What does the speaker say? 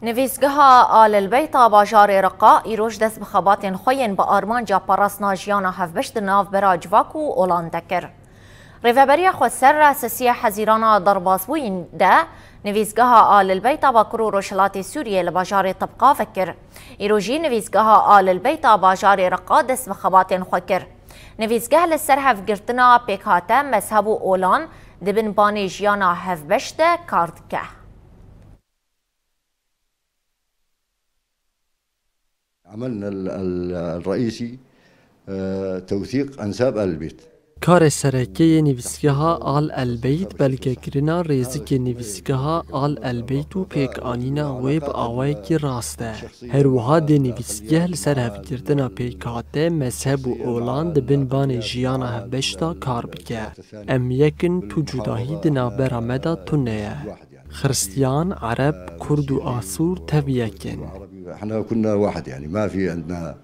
نویسگاه آل البیتا باجار رقا ایروش دست بخبات خوین با آرمانجا پاراسنا جیانا هفبشت ناف برا جواکو اولان دکر. ریوبری خود سر راسسی حزیرانا درباسبوین ده نویسگاه آل البیتا با کرو روشلات سوریه لباجار طبقا فکر. ایروژی نویسگاه آل البیتا باجار رقا دست بخبات خوکر. نویسگاه لسر هفگرتنا پیکاته مذهب اولان دبن بانی جیانا هفبشت کاردکه. عملنا الرئيسي توثيق أنساب آل البيت. کار سرکی نویسگاه آل البیت بلکه کرنا ریزی نویسگاه آل البیت و پیک آنینا ویب آوای کی راسته. هر وحد نویسگاه لسر هفگردنا پیکاته مذهب و اولان دبن بان جیانا هفبشتا کار بکه. ام یکن تو جداهی دنا برامدا تنیه. خريستيان عرب كرد وآسور تبيكن. احنا كنا واحد يعني ما في عندنا